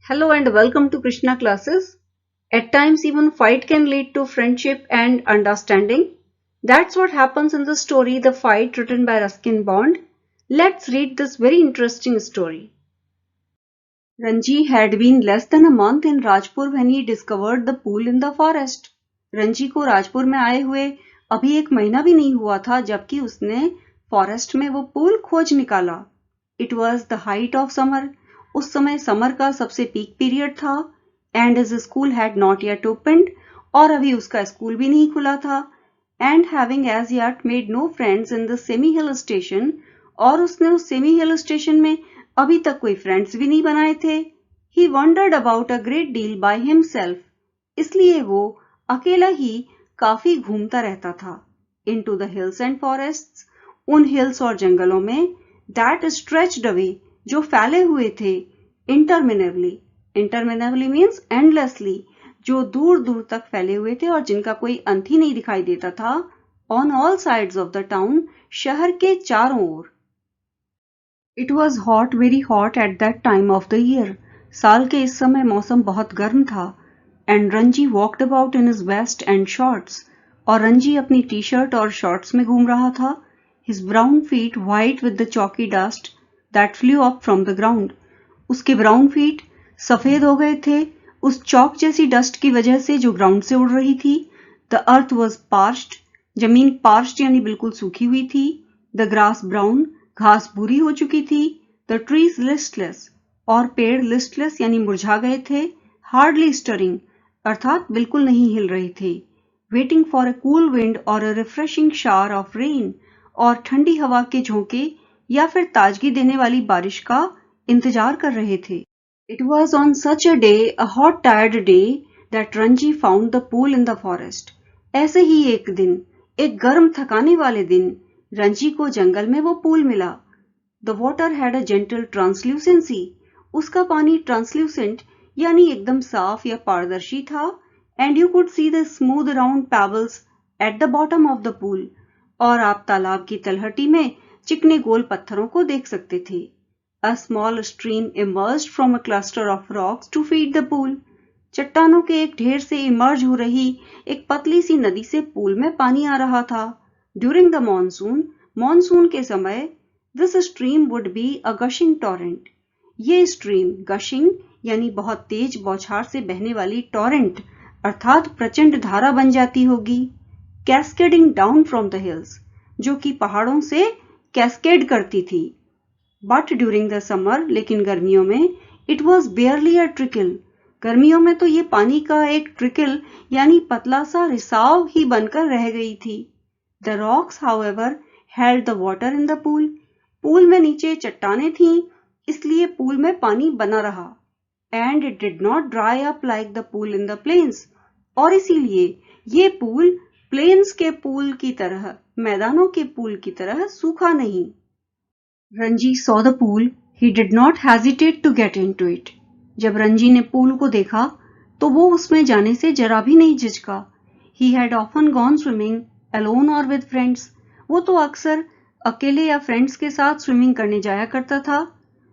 Hello and welcome to Krishna classes. At times, even fight can lead to friendship and understanding. That's what happens in the story The Fight, written by Ruskin Bond. Let's read this very interesting story. Ranji had been less than a month in Rajpur when he discovered the pool in the forest. Ranji को राजपुर में आए हुए अभी एक महीना भी नहीं हुआ था जबकि उसने फॉरेस्ट में वो पूल खोज निकाला. It was the height of summer. उस समय समर का सबसे पीक पीरियड था. And his school had not yet opened. और अभी उसका स्कूल भी नहीं खुला था. And having as yet made no friends in the semi hill station. और उसने उस सेमी हिल स्टेशन में अभी तक कोई फ्रेंड्स भी नहीं बनाए थे. He wandered about a great deal by himself. इसलिए वो अकेला ही काफी घूमता रहता था. Into the hills and forests. उन हिल्स और जंगलों में. That stretched away. जो फैले हुए थे. इंटरमिनेबली. Interminably means endlessly. जो दूर दूर तक फैले हुए थे और जिनका कोई अंत ही नहीं दिखाई देता था. On all sides of the town. शहर के चारों ओर. It was hot, very hot at that time of the year. साल के इस समय मौसम बहुत गर्म था. And Ranji walked about in his vest and shorts. और रंजी अपनी टी शर्ट और शॉर्ट्स में घूम रहा था. His brown feet white with the chalky dust that flew up from the ground. उसके ब्राउन फीट सफेद हो गए थे उस चौक जैसी डस्ट की वजह से जो ग्राउंड से उड़ रही थी. The earth was parched. जमीन पार्च्ड यानी बिल्कुल सूखी हुई थी. The grass brown. घास भूरी हो चुकी थी. The trees listless. और पेड़ लिस्टलेस यानी मुरझा गए थे. Hardly stirring. अर्थात बिल्कुल नहीं हिल रहे थे. Waiting for a cool wind और a refreshing shower of rain. और ठंडी हवा के झोंके या फिर ताजगी देने वाली बारिश का इंतजार कर रहे थे. It was on such a day, a hot tired day, that Ranji found the pool in the forest. ऐसे ही एक दिन, एक गर्म थकाने वाले दिन, रंजी को जंगल में वो पूल मिला. The water had a gentle translucency. उसका पानी ट्रांसल्यूसेंट यानी एकदम साफ या पारदर्शी था. And you could see the smooth round pebbles at the bottom of the pool. और आप तालाब की तलहटी में चिकने गोल पत्थरों को देख सकते थे. A small stream emerged from a cluster of rocks to feed the pool. चट्टानों के एक ढेर से इमर्ज हो रही एक पतली सी नदी से पूल में पानी आ रहा था. During the monsoon. मॉनसून के समय. This stream would be a gushing torrent. ये स्ट्रीम गशिंग यानी बहुत तेज बौछार से बहने वाली टॉरेंट अर्थात प्रचंड धारा बन जाती होगी. Cascading down from the hills. जो कि पहाड़ों से कैस्केड करती थी. But during the summer. लेकिन गर्मियों में. It was बेयरली a trickle. गर्मियों में तो ये पानी का एक ट्रिकल यानी पतला सा रिसाव ही बनकर रह गई थी. The rocks however held the water in the pool. Pool में नीचे चट्टानें थीं इसलिए पूल में पानी बना रहा. And it did not dry up like the pool in the plains. और इसीलिए ये पूल प्लेन्स के पूल की तरह, मैदानों के पूल की तरह सूखा नहीं. Ranji saw the pool. He did not hesitate to get into it. जब रंजी ने पूल को देखा तो वो उसमें जाने से जरा भी नहीं झिझका. He had often gone swimming alone और विद फ्रेंड्स. वो तो अक्सर अकेले या फ्रेंड्स के साथ स्विमिंग करने जाया करता था.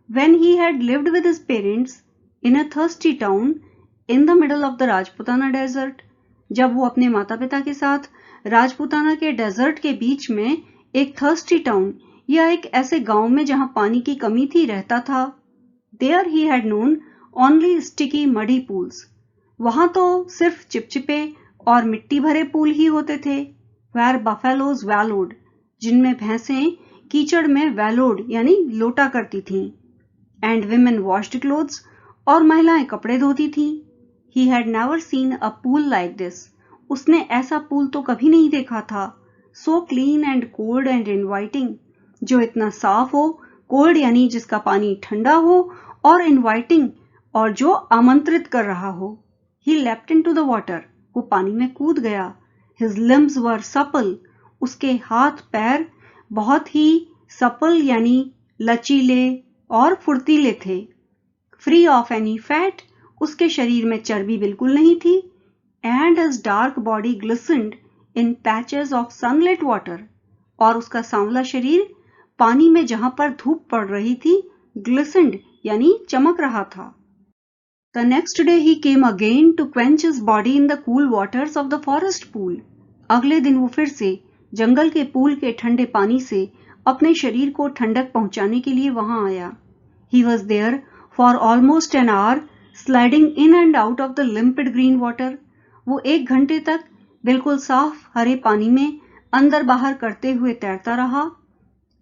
When he had lived with his parents in a thirsty town in the middle of the Rajputana desert. जब वो अपने माता पिता के साथ राजपुताना के डेजर्ट के बीच में एक थर्स्टी टाउन या एक ऐसे गांव में जहां पानी की कमी थी रहता था. There he had known only sticky muddy pools. वहां तो सिर्फ चिपचिपे और मिट्टी भरे पूल ही होते थे. Where buffaloes wallowed. जिनमें भैंसें कीचड़ में वैलोड यानी लोटा करती थीं. And women washed clothes. और महिलाएं कपड़े धोती थीं. He had never seen a pool like this. उसने ऐसा पूल तो कभी नहीं देखा था. So clean and cold and inviting. जो इतना साफ हो. कोल्ड यानी जिसका पानी ठंडा हो. और इनवाइटिंग और जो आमंत्रित कर रहा हो. ही लेप्ट इनटू द वाटर. वो पानी में कूद गया. हिज लिम्स वर सपल. उसके हाथ पैर बहुत ही सपल यानी लचीले और फुर्तीले थे. Free of any fat. उसके शरीर में चर्बी बिल्कुल नहीं थी. And his dark body glistened in patches of sunlit water. और उसका सांवला शरीर पानी में जहां पर धूप पड़ रही थी ग्लिसन्ड यानी चमक रहा था. The next day he came again to quench his body in the cool waters of the forest pool. अगले दिन वो फिर से जंगल के पूल के ठंडे पानी से अपने शरीर को ठंडक पहुंचाने के लिए वहां आया. He was there for almost an hour, sliding in and out of the limpid green water. वो 1 घंटे तक बिल्कुल साफ हरे पानी में अंदर बाहर करते हुए तैरता रहा.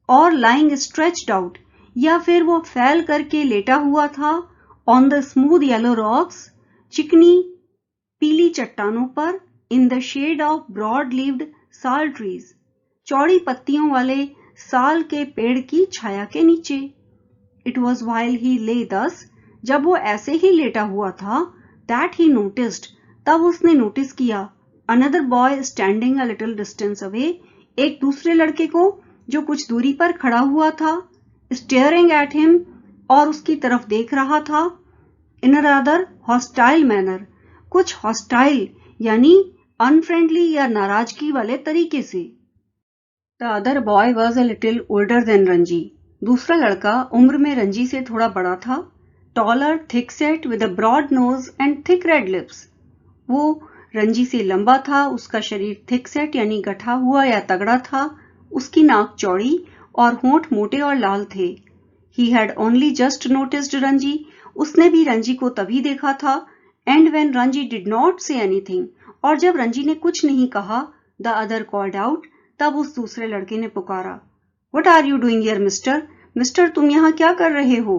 और lying stretched out, या फिर वो फैल करके लेटा हुआ था on the smooth yellow rocks, चिकनी पीली चट्टानों पर, in the shade of broad-leaved sal trees, चौड़ी पत्तियों वाले साल के पेड़ की छाया के नीचे. It was while he lay thus, जब वो ऐसे ही लेटा हुआ था, that he noticed, तब उसने नोटिस किया, another boy standing a little distance away, एक दूसरे लड़के को जो कुछ दूरी पर खड़ा हुआ था, staring at him, और उसकी तरफ देख रहा था, in a rather hostile manner, कुछ hostile यानी unfriendly या नाराजगी वाले तरीके से. The other boy was a little older than Ranji. दूसरा लड़का उम्र में रंजी से थोड़ा बड़ा था, taller, thick-set, with a broad nose and thick red lips. वो रंजी से लंबा था, उसका शरीर thick-set यानी गठा हुआ या तगड़ा था, उसकी नाक चौड़ी और होंठ मोटे और लाल थे. He had only just noticed Ranji. उसने भी रंजी को तभी देखा था. And when Ranji did not say anything, और जब रंजी ने कुछ नहीं कहा, the other called out, तब उस दूसरे लड़के ने पुकारा, What are you doing here, mister? Mister, तुम यहाँ क्या कर रहे हो?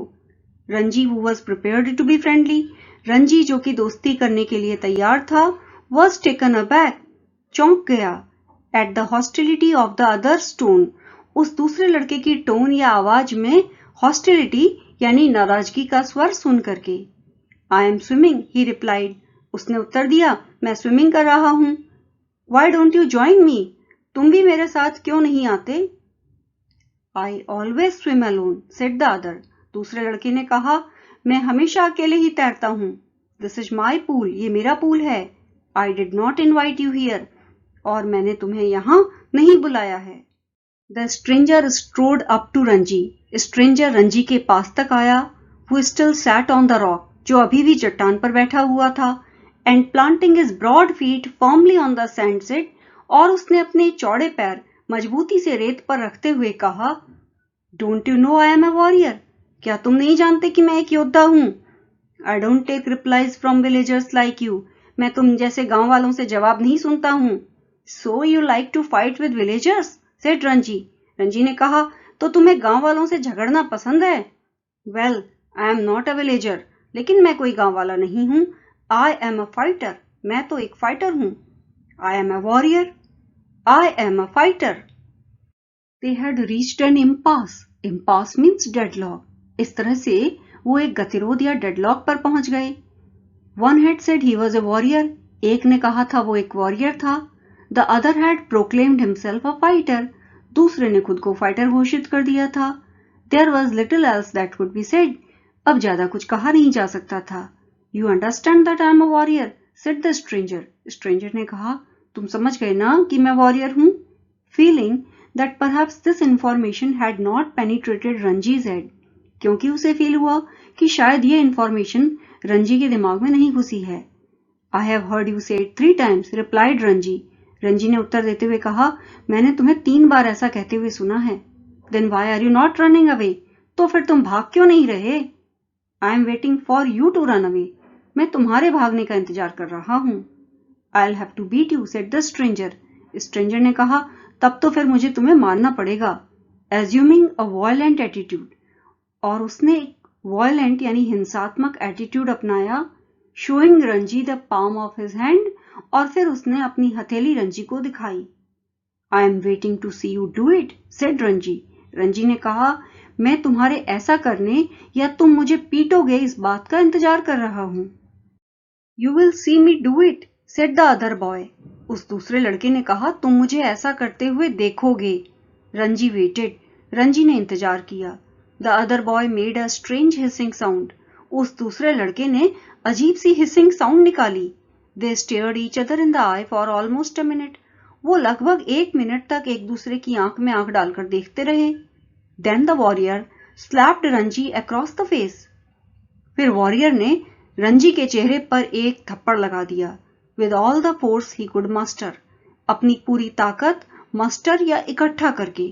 Ranji, who was prepared to be friendly, Ranji जो कि दोस्ती करने के लिए तैयार था, was taken aback, चौंक गया, at the hostility of the other's tone, उस दूसरे लड़के की टोन या आवाज में hostility यानी नाराजगी का स्वर सुन करके. I am swimming, he replied. उसने उत्तर दिया, मैं स्विमिंग कर रहा हूं. Why don't you join me? तुम भी मेरे साथ क्यों नहीं आते? I always swim alone, said the other. दूसरे लड़के ने कहा, मैं हमेशा अकेले ही तैरता हूं. This is my pool, ये मेरा पूल है. I did not invite you here. और मैंने तुम्हें यहाँ नहीं बुलाया है. The stranger strode up to Ranji. Stranger Ranji के पास तक आया, who still sat on the rock, जो अभी भी चट्टान पर बैठा हुआ था, and planting his broad feet firmly on the sand said, और उसने अपने चौड़े पैर मजबूती से रेत पर रखते हुए कहा, Don't you know I am a warrior? क्या तुम नहीं जानते कि मैं एक योद्धा हूँ? I don't take replies from villagers like you. मैं तुम जैसे गांव वालों से जवाब नहीं सुनता हूँ. So you like to fight with villagers? said Ranji. Ranji ने कहा, तो तुम्हें गांव वालों से झगड़ना पसंद है? Well, I am not a villager. लेकिन मैं कोई गांव वाला नहीं हूँ. I am a fighter. मैं तो एक फाइटर हूँ. I am a warrior. I am a fighter. They had reached an impasse. Impasse means deadlock. इस तरह से वो एक गतिरोध या डेडलॉक पर पहुंच गए. One had said he was a warrior. एक ने कहा था वो एक वॉरियर था. The other had proclaimed himself a fighter. दूसरे ने खुद को फाइटर घोषित कर दिया था. There was little else that could be said. अब ज्यादा कुछ कहा नहीं जा सकता था. You understand that I am a warrior, said the stranger. Stranger ने कहा, तुम समझ गए ना कि मैं वॉरियर हूँ. Feeling that perhaps this information had not penetrated Ranji's head. क्योंकि उसे फील हुआ कि शायद ये इंफॉर्मेशन रंजी के दिमाग में नहीं घुसी है. I have heard you say it 3 times, replied Ranji. Ranji ने उत्तर देते हुए कहा, मैंने तुम्हें 3 बार ऐसा कहते हुए सुना है. Then why are you not running away? तो फिर तुम भाग क्यों नहीं रहे? I am waiting for you to run away. मैं तुम्हारे भागने का इंतजार कर रहा हूँ. I'll have to beat you, said the stranger. Stranger ने कहा, तब तो फिर मुझे तुम्हें मारना पड़ेगा. Assuming a violent attitude. और उसने violent यानी हिंसात्मक एटीट्यूड अपनाया. Showing Ranji the palm of his hand. और फिर उसने अपनी हथेली रंजी को दिखाई. I am waiting to see you do it, said Ranji. Ranji ने कहा, मैं तुम्हारे ऐसा करने या तुम मुझे पीटोगे इस बात का इंतजार कर रहा हूँ. You will see me do it, said the other boy. उस दूसरे लड़के ने कहा, तुम मुझे ऐसा करते हुए देखोगे. रंजी waited. रंजी ने इंतजार किया. The other boy made a strange hissing sound. उस दूसरे लड़के ने अजीब सी hissing sound निकाली. They stared each other in the eye for almost a minute. वो लगभग 1 मिनट तक एक दूसरे की आंख में आंख डालकर देखते रहे. Then the warrior slapped Ranji across the face. फिर वॉरियर ने रंजी के चेहरे पर एक थप्पड़ लगा दिया। With all the force he could muster, अपनी पूरी ताकत मस्टर या इकट्ठा करके।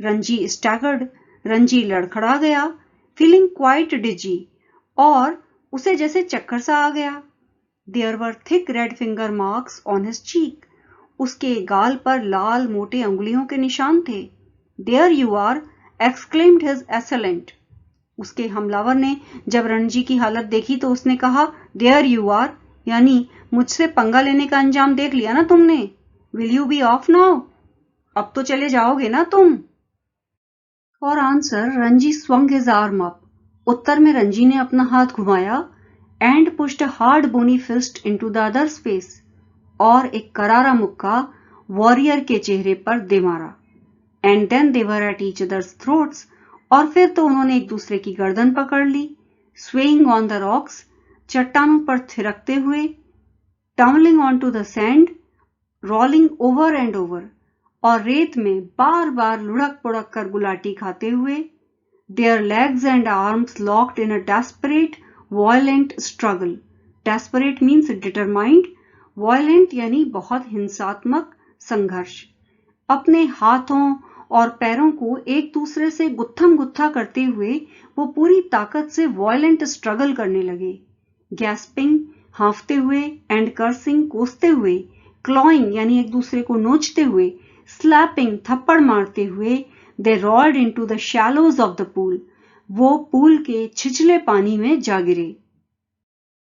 रंजी स्टैगर्ड, रंजी लड़खड़ा गया, फीलिंग क्वाइट डिजी, और उसे जैसे चक्कर सा आ गया। There were thick red finger marks on his cheek, उसके गाल पर लाल मोटे अंगुलियों के निशान थे। There you are, exclaimed his assailant, उसके हमलावर ने जब रणजी की हालत देखी तो उसने कहा, देयर यू आर, यानी मुझसे पंगा लेने का अंजाम देख लिया ना तुमने। Will you be off now, अब तो चले जाओगे ना तुम। For answer Ranji swung his arm up, उत्तर में रंजी ने अपना हाथ घुमाया, and pushed a hard bony fist into the other's face, और एक करारा मुक्का वॉरियर के चेहरे पर दे मारा। And then they were at each others' throats, और फिर तो उन्होंने एक दूसरे की गर्दन पकड़ ली। स्वेइंग ऑन द रॉक्स, चट्टानों पर थिरकते हुए। Tumbling on to the sand, rolling over and over, और रेत में बार बार लुढ़क पुढ़क कर गुलाटी खाते हुए। There legs and arms locked in a desperate violent struggle. Desperate means determined, violent यानी बहुत हिंसात्मक संघर्ष। अपने हाथों और पैरों को एक दूसरे से गुत्थम गुत्था करते हुए वो पूरी ताकत से वायलेंट स्ट्रगल करने लगे। गैस्पिंग, हांफते हुए, एंड कर्सिंग, कोसते हुए, क्लॉइंग यानी एक दूसरे को नोचते हुए, स्लैपिंग, थप्पड़ मारते हुए, they rolled into the shallows of the pool, वो पूल के छिछले पानी में जा गिरे।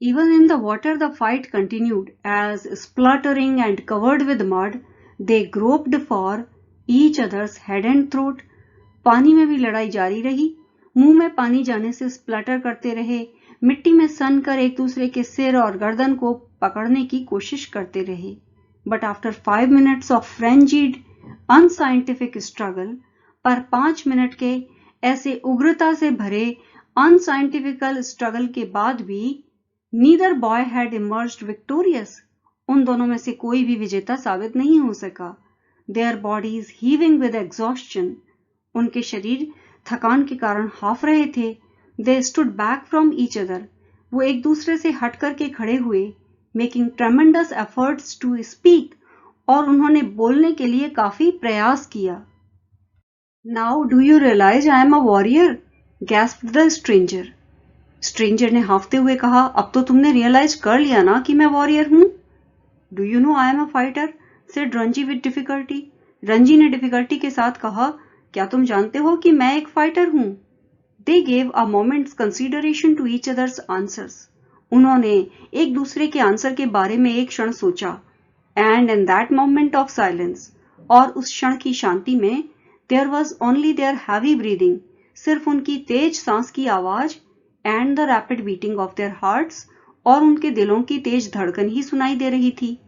Even in the water the fight continued, as spluttering and covered with mud, they groped for each other's head and throat. पानी में भी लड़ाई जारी रही, मुंह में पानी जाने से स्प्लटर करते रहे, मिट्टी में सन कर एक दूसरे के सिर और गर्दन को पकड़ने की कोशिश करते रहे। But after 5 minutes of frenzied, unscientific struggle, पर 5 मिनट के ऐसे उग्रता से भरे अनसाइंटिफिकल स्ट्रगल के बाद भी neither boy had emerged victorious, उन दोनों में से कोई भी विजेता साबित नहीं हो सका। Their bodies heaving with exhaustion, उनके शरीर थकान के कारण हाफ रहे थे। They stood back from each other, वो एक दूसरे से हट करके खड़े हुए। Making tremendous efforts to speak, और उन्होंने बोलने के लिए काफी प्रयास किया। Now do you realize I am a warrior? gasped the stranger. Stranger ने हाफते हुए कहा, अब तो तुमने रियलाइज कर लिया ना कि मैं वॉरियर हूं। Do you know I am a fighter, said Ranji with difficulty. Ranji ने डिफिकल्टी के साथ कहा, क्या तुम जानते हो कि मैं एक फाइटर हूं। They gave a moment's consideration to each other's answers, उन्होंने एक दूसरे के आंसर के बारे में एक क्षण सोचा। And in that moment of silence, और उस क्षण की शांति में, there was only their heavy breathing, सिर्फ उनकी तेज सांस की आवाज, and the rapid beating of their hearts, और उनके दिलों की तेज धड़कन ही सुनाई दे रही थी।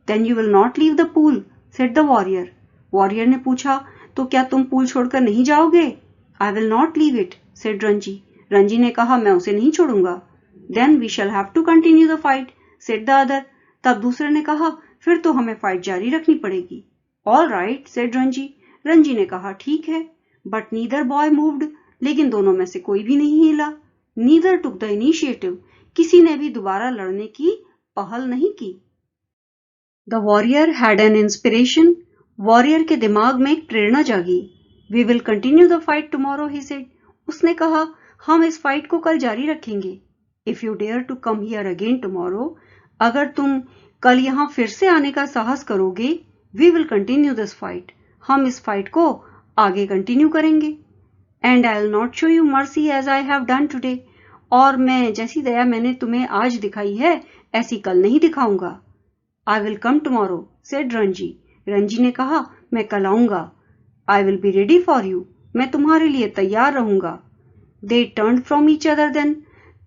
Then you will not leave the pool, said the warrior. Warrior ने पूछा, तो क्या तुम पूल छोड़कर नहीं जाओगे। I will not leave it, said Ranji. Ranji ने कहा, मैं उसे नहीं छोड़ूंगा। Then we shall have to continue the fight, said the other. तब दूसरे ने कहा, फिर तो हमें फाइट जारी रखनी पड़ेगी। All right, said Ranji. Ranji ने कहा, ठीक है। बट नीदर बॉय मूव्ड, लेकिन दोनों में से कोई भी नहीं हिला। नीदर टुक द इनिशिएटिव, किसी ने भी दोबारा लड़ने की पहल नहीं की। The warrior had an inspiration, warrior के दिमाग में एक प्रेरणा जागी। We will continue the fight tomorrow, he said. उसने कहा, हम इस फाइट को कल जारी रखेंगे। If you dare to come here again tomorrow, अगर तुम कल यहां फिर से आने का साहस करोगे, we will continue this fight, हम इस फाइट को आगे कंटिन्यू करेंगे। And I will not show you mercy as I have done today, और मैं जैसी दया मैंने तुम्हें आज दिखाई है ऐसी कल नहीं दिखाऊंगा। I will come tomorrow, said Ranji. Ranji ने कहा, मैं कल आऊंगा। I will be ready for you, मैं तुम्हारे लिए तैयार रहूंगा। They turn from each other then,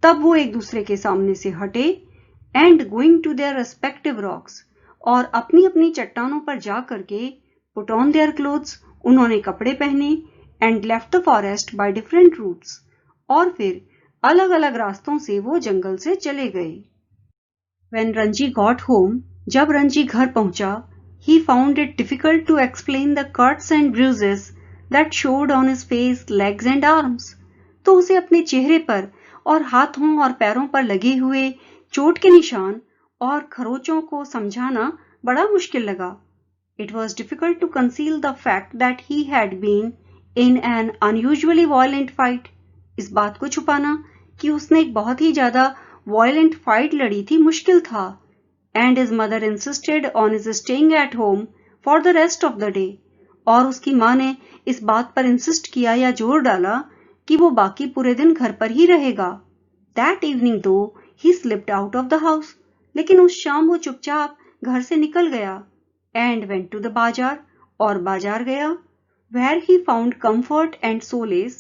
तब वो एक दूसरे के सामने से हटे। And going to their respective rocks, और अपनी अपनी चट्टानों पर जा करके, पुट ऑन देयर क्लोथ्स, उन्होंने कपड़े पहने। And left the forest by different routes, और फिर अलग अलग रास्तों से वो जंगल से चले गए। When रंजी गॉट होम, जब रंजी घर पहुंचा, he found it difficult to explain the cuts and bruises that showed on his face, legs and arms. तो उसे अपने चेहरे पर और हाथों और पैरों पर लगे हुए चोट के निशान और खरोचों को समझाना बड़ा मुश्किल लगा। It was difficult to conceal the fact that he had been in an unusually violent fight. इस बात को छुपाना कि उसने एक बहुत ही ज्यादा violent fight लड़ी थी मुश्किल था। And his mother insisted on his staying at home for the rest of the day. और उसकी माँ ने इस बात पर इंसिस्ट किया या जोर डाला कि वो बाकी पूरे दिन घर पर ही रहेगा। That evening though, he slipped out of the house. लेकिन उस शाम वो चुपचाप घर से निकल गया and went to the बाजार और बाजार गया where he found comfort and solace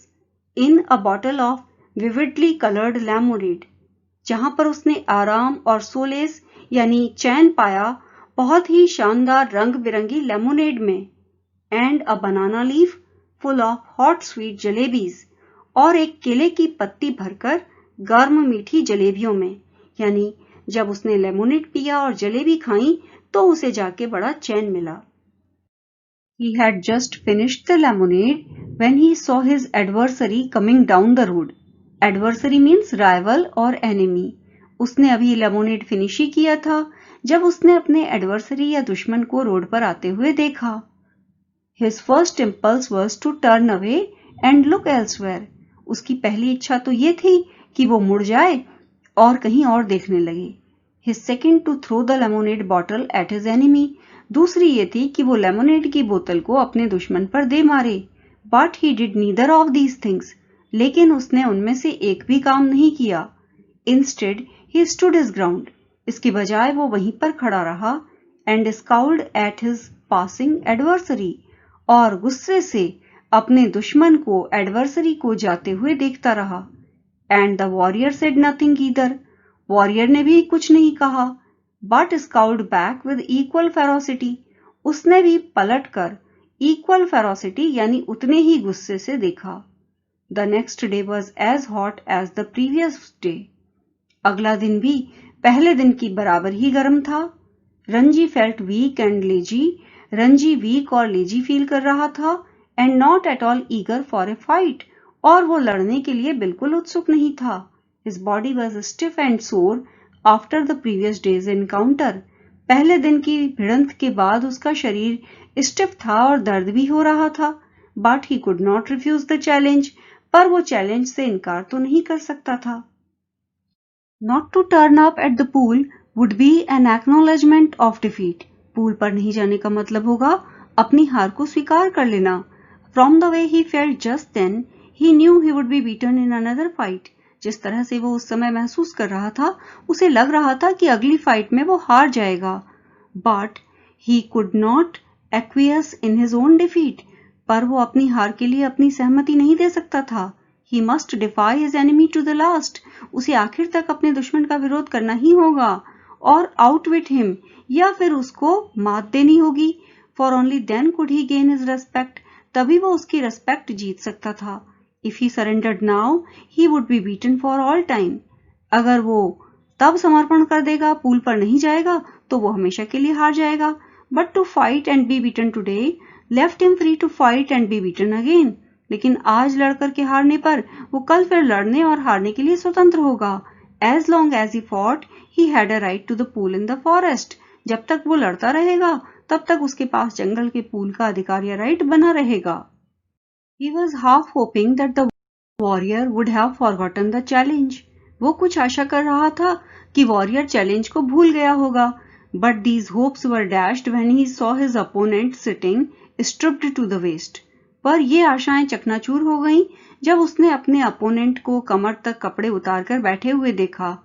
in a bottle of vividly colored lemonade, जहां पर उसने आराम और सोलेस यानी चैन पाया बहुत ही शानदार रंग बिरंगी लेमोनेड में and a banana leaf full of hot sweet jalebis और एक केले की पत्ती भरकर गर्म मीठी जलेबियों में, यानी जब उसने लेमोनेड पिया और जलेबी खाई तो उसे जाके बड़ा चैन मिला। He had just finished the lemonade when he saw his adversary coming down the road. Adversary means rival or enemy. उसने अभी लेमोनेड फिनिश ही किया था जब उसने अपने एडवर्सरी या दुश्मन को रोड पर आते हुए देखा। His first impulse was to turn away and look elsewhere. उसकी पहली इच्छा तो ये थी कि वो मुड़ जाए और कहीं और देखने लगे। His second to throw the lemonade bottle at his enemy. दूसरी ये थी कि वो लेमोनेड की बोतल को अपने दुश्मन पर दे मारे। But he did neither of these things. लेकिन उसने उनमें से एक भी काम नहीं किया। Instead, he stood his ground. इसके बजाय वो वहीं पर खड़ा रहा and scowled at his passing adversary. और गुस्से से अपने दुश्मन को एडवर्सरी को जाते हुए देखता रहा। And the warrior said nothing either. Warrior ने भी कुछ नहीं कहा but स्काउल्ड back with equal ferocity. उसने भी पलट कर इक्वल फेरोसिटी यानी उतने ही गुस्से से देखा. The next day was as hot as the previous day. अगला दिन भी पहले दिन की बराबर ही गर्म था. Ranji felt weak and lazy. Ranji weak और लेजी फील कर रहा था and not at all eager for a fight. और वो लड़ने के लिए बिल्कुल उत्सुक नहीं था. His body was stiff and sore after the previous day's encounter. पहले दिन की भिड़ंत के बाद उसका शरीर स्टिफ था और दर्द भी हो रहा था. But he could not refuse the challenge. पर वो चैलेंज से इनकार तो नहीं कर सकता था. Not to turn up at the pool would be an acknowledgement of defeat. Pool पर नहीं जाने का मतलब होगा अपनी हार को स्वीकार कर लेना. From the way he felt just then, he knew he would be beaten in another fight. जिस तरह से वो उस समय महसूस कर रहा था उसे लग रहा था कि अगली फाइट में वो हार जाएगा. But he could not aqueous in his own defeat. पर वो अपनी हार के लिए अपनी सहमति नहीं दे सकता था. He must defy his enemy to the last. उसे आखिर तक अपने दुश्मन का विरोध करना ही होगा और आउटविट हिम या फिर उसको मात देनी होगी. For only then could he gain his respect. तभी वो उसकी रेस्पेक्ट जीत सकता था. If he surrendered now, he would be beaten for all time. अगर वो तब समर्पण कर देगा, पूल पर नहीं जाएगा, तो वो हमेशा के लिए हार जाएगा. But to fight and be beaten today left him free to fight and be beaten again. लेकिन आज लड़कर के हारने पर वो कल फिर लड़ने और हारने के लिए स्वतंत्र होगा. As long as he fought, he had a right to the pool in the forest. जब तक वो लड़ता रहेगा, तब तक उसके पास जंगल के पूल का अधिकार या राइट बना रहेगा. He was half hoping that the warrior would have forgotten the challenge. वो कुछ आशा कर रहा था कि वॉरियर चैलेंज को भूल गया होगा. But these hopes were dashed when he saw his opponent sitting stripped to the waist. पर ये आशाएं चकनाचूर हो गईं जब उसने अपने अपोनेंट को कमर तक कपड़े उतारकर बैठे हुए देखा.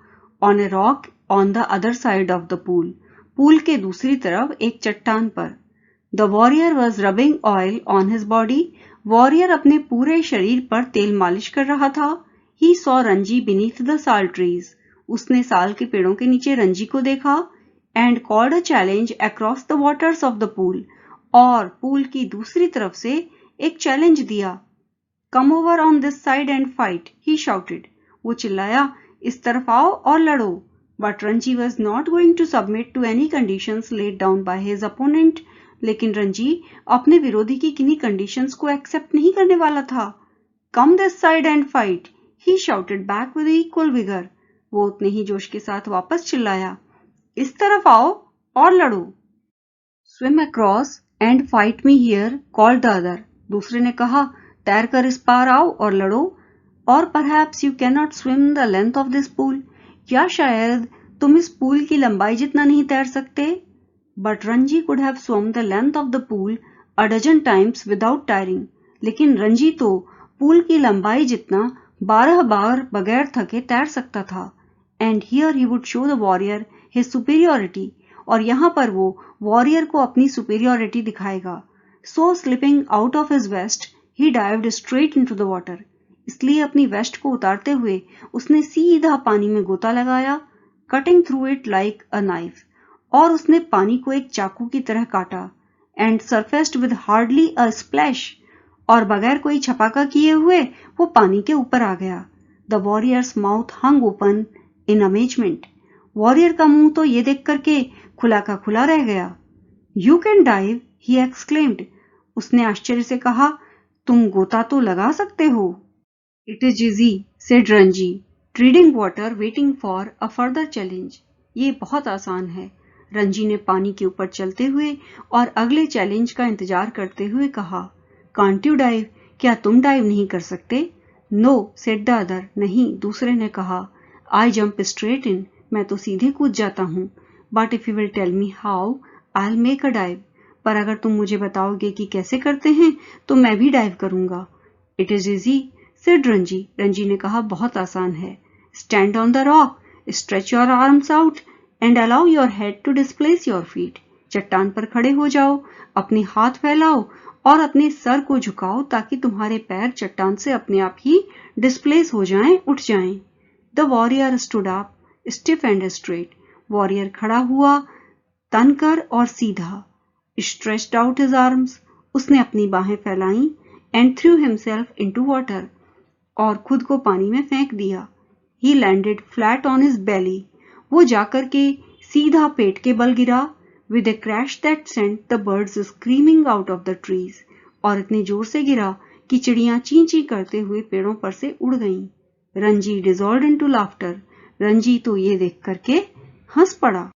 On a rock on the other side of the pool. Pool के दूसरी तरफ एक चट्टान पर. The warrior was rubbing oil on his body. Warrior अपने पूरे शरीर पर तेल मालिश कर रहा था. He saw Ranji beneath the sal trees. उसने साल के पेड़ों के नीचे रंजी को देखा. And called a challenge across the waters of the pool. और पूल की दूसरी तरफ से एक चैलेंज दिया. Come over on this side and fight, he shouted. वो चिल्लाया, इस तरफ आओ और लड़ो. But Ranji was not going to submit to any conditions laid down by his opponent. लेकिन रंजी अपने विरोधी की किन्हीं कंडीशंस को एक्सेप्ट नहीं करने वाला था. Come this side and fight, he shouted back with equal vigor. वो उतने ही जोश के साथ वापस चिल्लाया, इस तरफ आओ और लड़ो. Swim across and fight me here, called the other. दूसरे ने कहा, तैरकर इस पार आओ और लड़ो. Or perhaps you cannot swim the length of this pool. या शायद तुम इस पूल की लंबाई जितना नहीं तैर सकते. But Ranji could have swum the length of the pool a dozen times without tiring. लेकिन रंजी तो पूल की लंबाई जितना 12 बार बगैर थके तैर सकता था. And here he would show the warrior his superiority. और यहाँ पर वो वॉरियर को अपनी सुपीरियोरिटी दिखाएगा. So slipping out of his vest, he dived straight into the water. इसलिए अपनी वेस्ट को उतारते हुए उसने सीधा पानी में गोता लगाया, cutting through it like a knife. और उसने पानी को एक चाकू की तरह काटा. And surfaced with hardly a splash. और बगैर कोई छपाका किए हुए वो पानी के ऊपर आ गया. The warrior's mouth hung open in amazement. Warrior का मुंह तो ये देख करके खुला का खुला रह गया. You can dive, he exclaimed. उसने आश्चर्य से कहा, तुम गोता तो लगा सकते हो. It is easy, said Ranji, treading water, waiting for a further challenge. ये बहुत आसान है. रंजी ने पानी के ऊपर चलते हुए और अगले चैलेंज का इंतजार करते हुए कहा, Can't you dive? क्या तुम डाइव नहीं कर सकते? No, said the other. नहीं, दूसरे ने कहा. I jump straight in. मैं तो सीधे कूद जाता हूँ. But if you will tell me how, I'll make a dive. पर अगर तुम मुझे बताओगे कि कैसे करते हैं, तो मैं भी डाइव करूंगा. It is easy, said Ranji. Ranji ने कहा, बहुत आसान है. Stand on the rock, stretch your arms out, and allow your head to displace your feet. चट्टान पर खड़े हो जाओ, अपने हाथ फैलाओ और अपने सर को झुकाओ ताकि तुम्हारे पैर चट्टान से अपने आप ही डिस्प्लेस हो जाएं, उठ जाएं. The warrior stood up, stiff and straight. Warrior खड़ा हुआ, तनकर और सीधा. Stretched out his arms. उसने अपनी बाहें फैलाई. And threw himself into water. और खुद को पानी में फेंक दिया. He landed flat on his belly. वो जाकर के सीधा पेट के बल गिरा. With a crash that sent the birds screaming out of the trees. और इतने जोर से गिरा कि चिड़ियां ची ची करते हुए पेड़ों पर से उड़ गईं. Ranji dissolved into laughter. Ranji तो ये देख करके हंस पड़ा.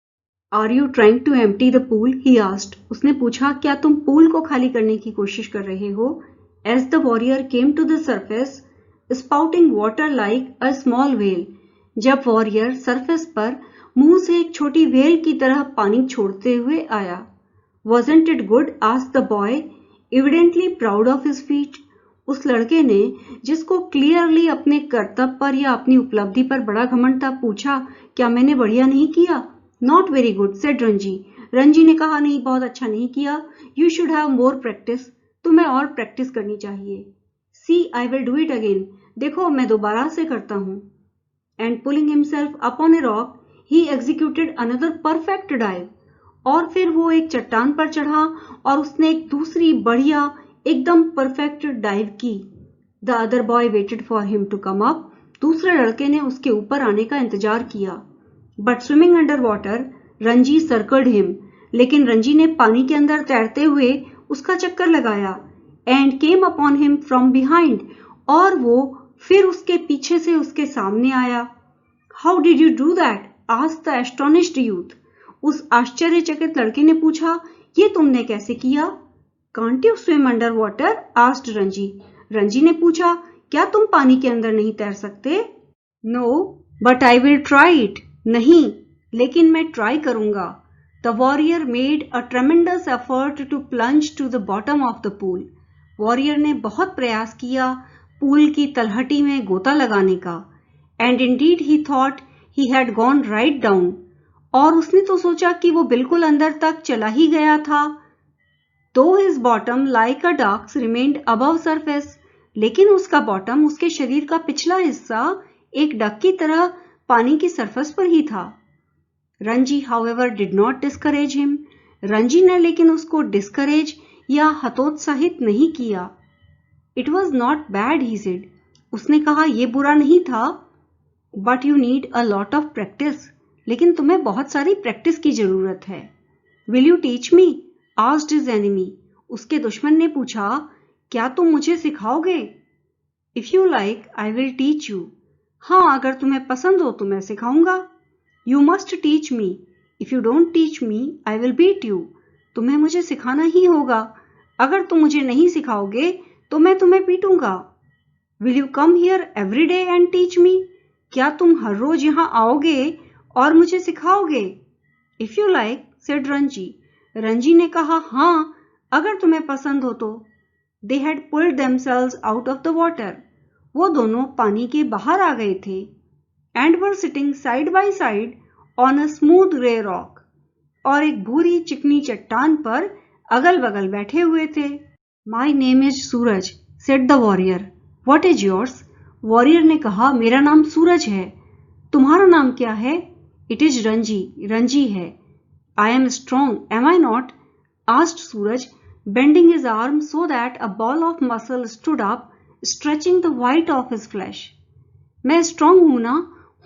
Are you trying to empty the pool? He asked. उसने पूछा, क्या तुम पूल को खाली करने की कोशिश कर रहे हो? As the warrior came to the surface, spouting water like a small whale. जब वॉरियर सरफेस पर मुंह से एक छोटी व्हेल की तरह पानी छोड़ते हुए आया. Wasn't it good? asked the boy, evidently proud of his feat. उस लड़के ने, जिसको क्लियरली अपने कर्तव्य पर या अपनी उपलब्धि पर बड़ा घमंड था, पूछा, क्या मैंने बढ़िया नहीं किया? Not very good, said Ranji. Ranji ने कहा, नहीं, बहुत अच्छा नहीं किया. You should have more practice. तुम्हें और प्रैक्टिस करनी चाहिए. See, I will do it again. देखो, मैं दोबारा से करता हूँ. And pulling himself up on a rock, he executed another perfect dive. और फिर वो एक चट्टान पर चढ़ा और उसने एक दूसरी बढ़िया एकदम परफेक्ट डाइव की. The other boy waited for him to come up. दूसरे लड़के ने उसके ऊपर आने का इंतजार किया. But swimming under water, Ranji circled him. लेकिन रंजी ने पानी के अंदर तैरते हुए उसका चक्कर लगाया. And came upon him from behind. और वो फिर उसके पीछे से उसके सामने आया. How did you do that? asked the astonished youth. उस आश्चर्यचकित लड़के ने पूछा, ये तुमने कैसे किया? Can't you swim under water? asked Ranji. Ranji ने पूछा, क्या तुम पानी के अंदर नहीं तैर सकते? No, but I will try it. नहीं, लेकिन मैं ट्राई करूंगा. The warrior made a tremendous effort to plunge to the bottom of the pool. Warrior ने बहुत प्रयास किया पूल की तलहटी में गोता लगाने का. And indeed he thought he had gone right down. और उसने तो सोचा कि वो बिल्कुल अंदर तक चला ही गया था. Though his bottom like a duck's remained above surface. लेकिन उसका बॉटम, उसके शरीर का पिछला हिस्सा, एक डक की तरह पानी की सरफेस पर ही था. Ranji however did not discourage him. Ranji ने लेकिन उसको डिस्करेज या हतोत्साहित नहीं किया. It was not bad, he said. उसने कहा, ये बुरा नहीं था. But you need a lot of practice. लेकिन तुम्हें बहुत सारी प्रैक्टिस की जरूरत है. Will you teach me? asked his enemy. उसके दुश्मन ने पूछा, क्या तुम मुझे सिखाओगे? If you like, I will teach you. हाँ, अगर तुम्हें पसंद हो तो मैं सिखाऊंगा. You must teach me. If you don't teach me, I will beat you. तुम्हें मुझे सिखाना ही होगा. अगर तुम मुझे नहीं सिखाओगे तो मैं तुम्हें पीटूंगा. Will you come here every day and teach me? क्या तुम हर रोज यहाँ आओगे और मुझे सिखाओगे? If you like, said Ranji. Ranji ने कहा, हाँ, अगर तुम्हें पसंद हो तो. They had pulled themselves out of the water. वो दोनों पानी के बाहर आ गए थे. And were sitting side by side on a smooth grey rock. और एक भूरी चिकनी चट्टान पर अगल बगल बैठे हुए थे. My name is Suraj, said the warrior. What is yours? Warrior ने कहा, मेरा नाम सूरज है. तुम्हारा नाम क्या है? It is रंजी, रंजी है. I am strong, am I not? asked Suraj, bending his arm so that a ball of muscle stood up, stretching the white of his flesh. मैं स्ट्रांग हूं ना,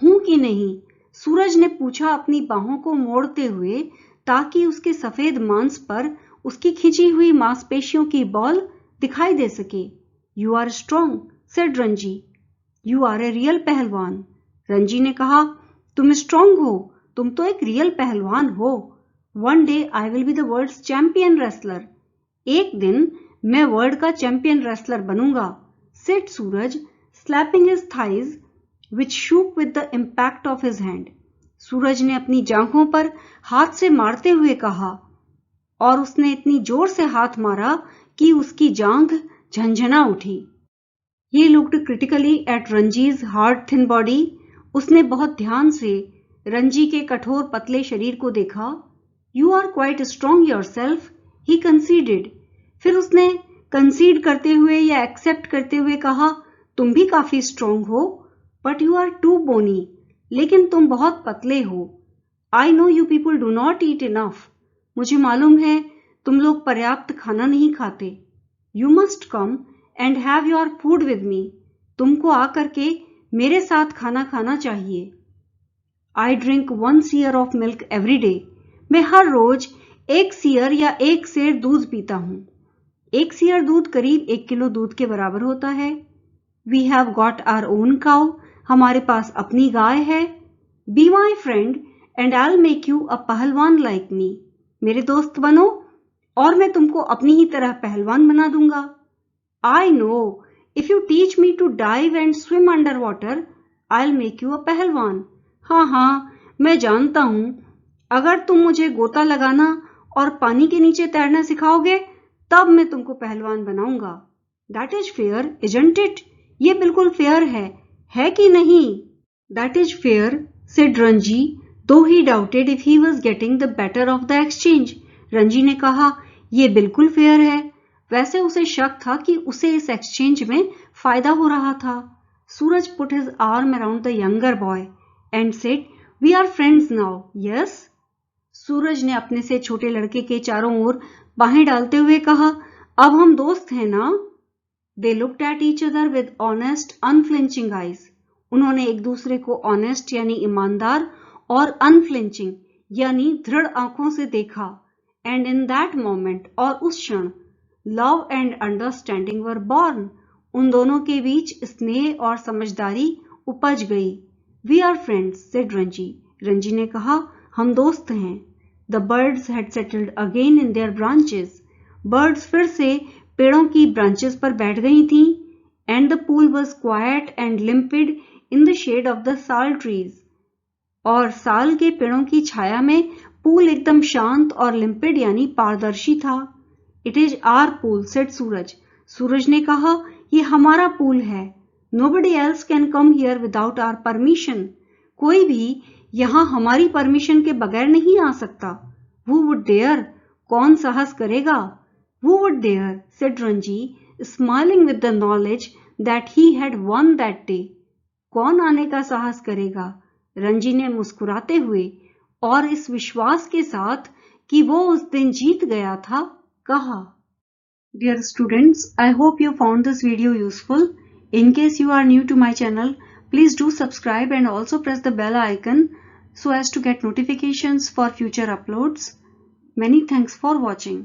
हूं कि नहीं? सूरज ने पूछा अपनी बाहों को मोड़ते हुए ताकि उसके सफेद मांस पर उसकी खिंची हुई मांसपेशियों की बॉल दिखाई दे सके. You are strong, said Ranji. You are a real पहलवान. रंजी ने कहा, तुम स्ट्रांग हो, तुम तो एक रियल पहलवान हो. One day I will be the world's champion wrestler. एक दिन मैं वर्ल्ड का चैंपियन रेसलर बनूंगा, said Suraj, slapping his thighs which shook with the impact of his hand. सूरज ने अपनी जांघों पर हाथ से मारते हुए कहा और उसने इतनी जोर से हाथ मारा कि उसकी जांघ झंझना उठी. He looked critically at Ranji's hard thin body. उसने बहुत ध्यान से रंजी के कठोर पतले शरीर को देखा. You are quite strong yourself, he conceded. फिर उसने कंसीड करते हुए या एक्सेप्ट करते हुए कहा, तुम भी काफी स्ट्रांग हो, बट यू आर टू बोनी, लेकिन तुम बहुत पतले हो. I know you people do not eat enough. मुझे मालूम है तुम लोग पर्याप्त खाना नहीं खाते. You must come and have your food with me. तुमको आकर के मेरे साथ खाना खाना चाहिए. I drink 1 seer of milk every day. मैं हर रोज 1 seer या 1 सेर दूध पीता हूं. 1 seer दूध करीब 1 किलो दूध के बराबर होता है. We have got our own cow. हमारे पास अपनी गाय है. Be my friend and I will make you a pahalwan like मी. मेरे दोस्त बनो और मैं तुमको अपनी ही तरह पहलवान बना दूंगा. I know if you teach me to dive and swim under water I will make you a pahalwan. हाँ हाँ, मैं जानता हूं, अगर तुम मुझे गोता लगाना और पानी के नीचे तैरना सिखाओगे तब मैं तुमको पहलवान बनाऊंगा. That is fair, isn't it? ये बिल्कुल फेयर है कि नहीं? That is fair, said Ranji, though he doubted if he was getting the better of the exchange. Ranji ने कहा, ये बिल्कुल फेयर है. वैसे उसे शक था कि उसे इस एक्सचेंज में फायदा हो रहा था. Suraj put his arm around the younger boy and said, we are friends now, yes? Suraj ने अपने से छोटे लड़के के चारों ओर बाहें डालते हुए कहा, अब हम दोस्त हैं ना? They looked at each other with honest unflinching eyes. उन्होंने एक दूसरे को ऑनेस्ट यानी ईमानदार और अनफ्लिंचिंग यानी दृढ़ आंखों से देखा. एंड इन दैट मोमेंट, और उस क्षण, love and understanding were born. उन दोनों के बीच स्नेह और समझदारी उपज गई. We are friends, said Ranji. Ranji ने कहा, हम दोस्त हैं. The birds had settled again in their branches. Birds फिर से पेड़ों की ब्रांचेस पर बैठ गई थीं. And the pool was quiet and limpid in the shade of the sal trees. और साल के पेड़ों की छाया में पूल एकदम शांत और लिम्पिड यानी पारदर्शी था. It is our pool, said Suraj. Suraj ने कहा, ये हमारा पूल है. Nobody else can come here without our permission. कोई भी यहां हमारी परमिशन के बगैर नहीं आ सकता. Who would dare? कौन साहस करेगा? Who would dare? said Ranji, smiling with the knowledge that he had won that day. कौन आने का साहस करेगा? रंजी ने मुस्कुराते हुए और इस विश्वास के साथ कि वो उस दिन जीत गया था, कहा. Dear students, I hope you found this video useful. In case you are new to my channel, please do subscribe and also press the bell icon so as to get notifications for future uploads. Many thanks for watching.